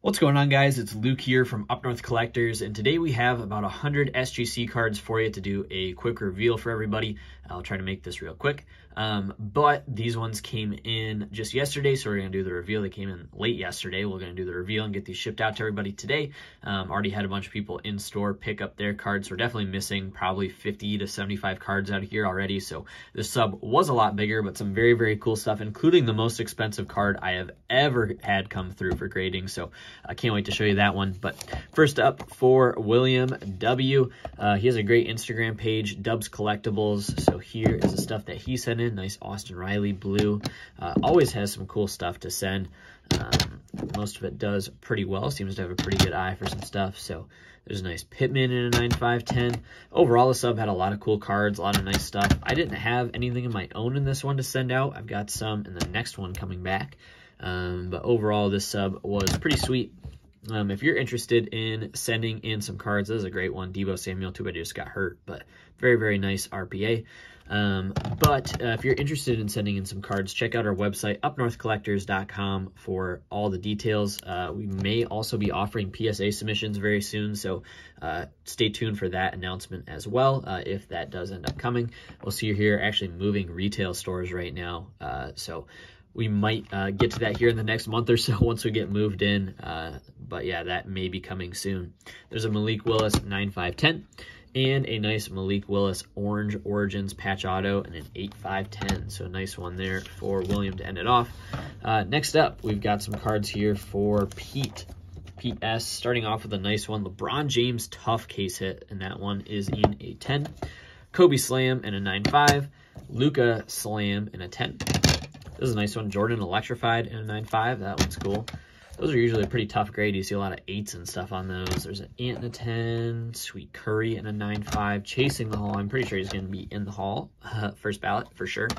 What's going on, guys? It's Luke here from Up North Collectors, and today we have about 100 SGC cards for you to do a quick reveal for everybody. I'll try to make this real quick, but these ones came in just yesterday, so we're going to do the reveal. They came in late yesterday. We're going to do the reveal and get these shipped out to everybody today. Already had a bunch of people in store pick up their cards. We're definitely missing probably 50 to 75 cards out of here already, so this sub was a lot bigger, but some very, very cool stuff, including the most expensive card I have ever had come through for grading, so I can't wait to show you that one. But first up for William W. He has a great Instagram page, Dubs Collectibles. So here is the stuff that he sent in. Nice Austin Riley blue. Always has some cool stuff to send. Most of it does pretty well. Seems to have a pretty good eye for some stuff. So there's a nice Pittman in a 9.510. Overall, the sub had a lot of cool cards, a lot of nice stuff. I didn't have anything of my own in this one to send out. I've got some in the next one coming back. But overall, this sub was pretty sweet. If you're interested in sending in some cards, this is a great one. Deebo Samuel, too bad he just got hurt, but very, very nice RPA. If you're interested in sending in some cards, check out our website, UpNorthCollectors.com, for all the details. We may also be offering PSA submissions very soon, so stay tuned for that announcement as well, if that does end up coming. We'll see you here actually moving retail stores right now, so we might get to that here in the next month or so once we get moved in. But yeah, that may be coming soon. There's a Malik Willis 9.510 and a nice Malik Willis Orange Origins patch auto and an 8.510. So a nice one there for William to end it off. Next up, we've got some cards here for Pete. Pete S. Starting off with a nice one. LeBron James Tough case hit, and that one is in a 10. Kobe Slam in a 9.5. Luka Slam in a 10. This is a nice one. Jordan Electrified in a 9.5. That one's cool. Those are usually a pretty tough grade. You see a lot of 8s and stuff on those. There's an Ant in a 10. Sweet Curry in a 9.5. Chasing the Hall. I'm pretty sure he's going to be in the Hall. First ballot for sure.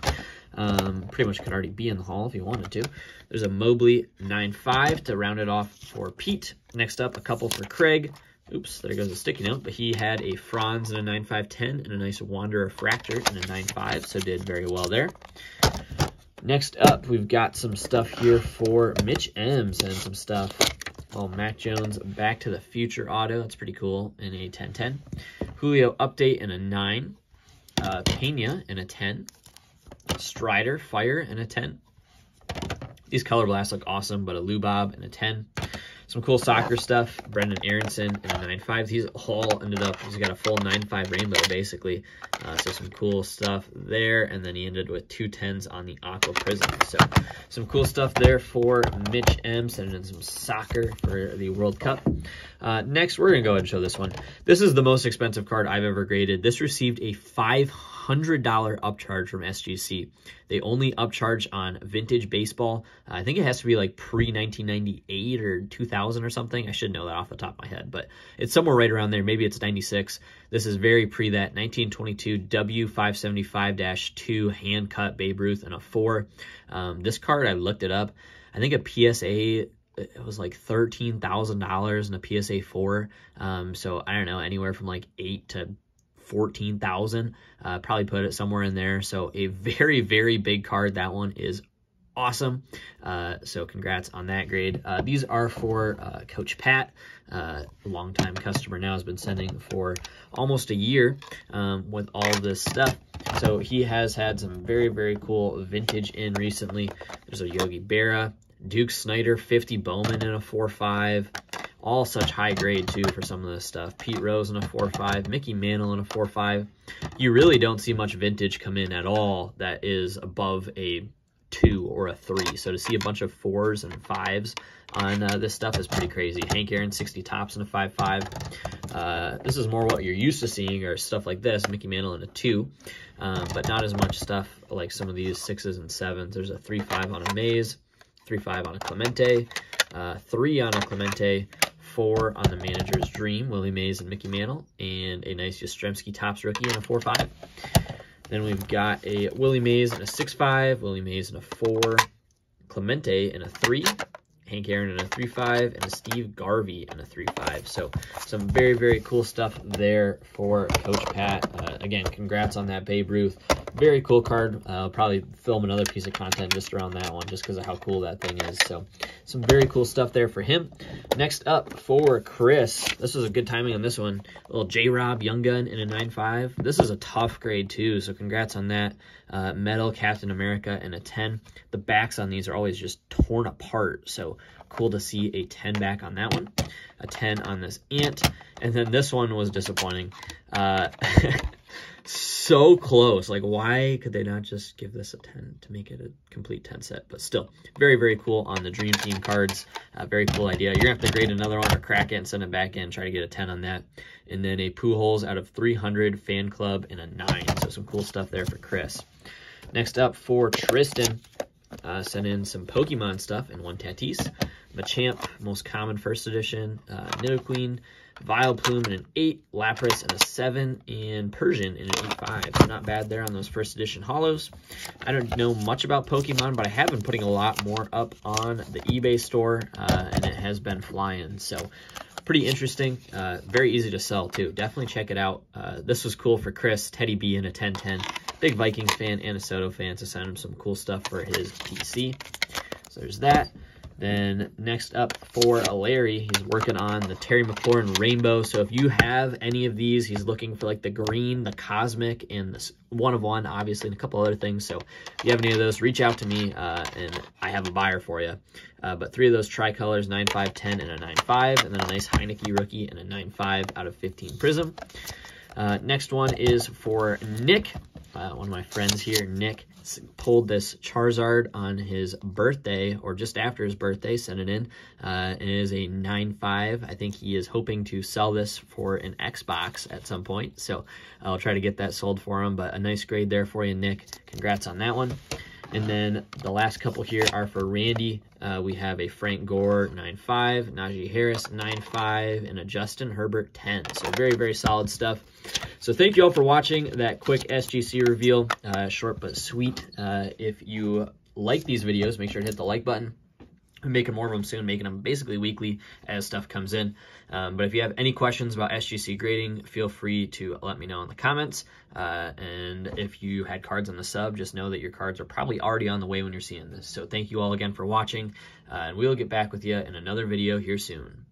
Pretty much could already be in the Hall if he wanted to. There's a Mobley 9.5 to round it off for Pete. Next up, a couple for Craig. Oops, there goes a sticky note. But he had a Franz in a 9.510 and a nice Wanderer Fractor in a 9.5. So did very well there. Next up, we've got some stuff here for Mitch M. Sending some stuff. Oh, Mac Jones Back to the Future auto. That's pretty cool in a 10-10. Julio Update in a 9. Pena in a 10. Strider Fire in a 10. These color blasts look awesome, but a Lubob in a 10. Some cool soccer stuff. Brendan Aronson in a 9.5. He's all ended up, he's got a full 9.5 rainbow, basically. So some cool stuff there. And then he ended with 2 10s on the Aqua Prism. So some cool stuff there for Mitch M. Sending in some soccer for the World Cup. Next, we're going to go ahead and show this one. This is the most expensive card I've ever graded. This received a $500 upcharge from SGC. They only upcharge on vintage baseball. I think it has to be like pre-1998 or 2000 or something. I should know that off the top of my head, but it's somewhere right around there. Maybe it's 96. This is very pre that. 1922 W575-2 hand cut Babe Ruth and a 4. This card, I looked it up. I think a PSA, it was like $13,000 in a PSA 4. So I don't know, anywhere from like 8 to 14,000. Probably put it somewhere in there. So a very, very big card. That one is awesome. So congrats on that grade. These are for Coach Pat, a longtime customer now, has been sending for almost a year with all this stuff. So he has had some very, very cool vintage in recently. There's a Yogi Berra, Duke Snyder 50 Bowman in a 4.5. All such high grade, too, for some of this stuff. Pete Rose in a 4.5. Mickey Mantle in a 4.5. You really don't see much vintage come in at all that is above a 2 or a 3. So to see a bunch of 4s and 5s on this stuff is pretty crazy. Hank Aaron 60 Tops in a 5.5. This is more what you're used to seeing, or stuff like this. Mickey Mantle in a 2. But not as much stuff like some of these 6s and 7s. There's a 3.5 on a Maze. 3.5 on a Clemente. 3 on a Clemente. 4 on the Manager's Dream, Willie Mays and Mickey Mantle, and a nice Yastrzemski Topps rookie in a 4.5. Then we've got a Willie Mays in a 6.5, Willie Mays in a 4, Clemente in a 3, Hank Aaron in a 3.5, and a Steve Garvey in a 3.5. So some very, very cool stuff there for Coach Pat. Again, congrats on that Babe Ruth. very cool card. I'll probably film another piece of content just around that one, just because of how cool that thing is. So some very cool stuff there for him. Next up for Chris, this was a good timing on this one. A little J-Rob Young Gun in a 9.5. This is a tough grade too, so congrats on that. Metal Captain America in a 10. The backs on these are always just torn apart, so cool to see a 10 back on that one. A 10 on this Ant. And then this one was disappointing. So close. Like, why could they not just give this a 10 to make it a complete 10 set? But still, very, very cool on the Dream Team cards. Very cool idea. You're going to have to grade another one or crack it and send it back in. Try to get a 10 on that. And then a Pujols out of 300 Fan Club in a 9. So some cool stuff there for Chris. Next up for Tristan. Sent in some Pokemon stuff in 1 Tatis. Machamp, most common first edition. Nidoqueen, Vileplume in an 8, Lapras in a 7, and Persian in an 8.5. So not bad there on those first edition holos. I don't know much about Pokemon, but I have been putting a lot more up on the eBay store, and it has been flying. So pretty interesting. Very easy to sell too. Definitely check it out. This was cool for Chris. Teddy B in a 10-10. Big Vikings fan and a Soto fan, so send him some cool stuff for his PC. So there's that. Then next up for Larry, he's working on the Terry McLaurin Rainbow. So if you have any of these, he's looking for like the green, the cosmic, and the 1 of 1, obviously, and a couple other things. So if you have any of those, reach out to me, and I have a buyer for you. But 3 of those tricolors, 9.5, 10, and a 9.5, and then a nice Heineke rookie and a 9.5 out of 15 Prism. Next one is for Nick. One of my friends here, Nick, pulled this Charizard on his birthday, or just after his birthday, sent it in. It is a 9.5. I think he is hoping to sell this for an Xbox at some point, so I'll try to get that sold for him, but a nice grade there for you, Nick. Congrats on that one. And then the last couple here are for Randy. We have a Frank Gore 9.5, Najee Harris 9.5, and a Justin Herbert 10. So very, very solid stuff. So thank you all for watching that quick SGC reveal. Short but sweet. If you like these videos, make sure to hit the like button. I'm making more of them soon, making them basically weekly as stuff comes in. But if you have any questions about SGC grading, feel free to let me know in the comments. And if you had cards on the sub, just know that your cards are probably already on the way when you're seeing this. So thank you all again for watching, and we'll get back with you in another video here soon.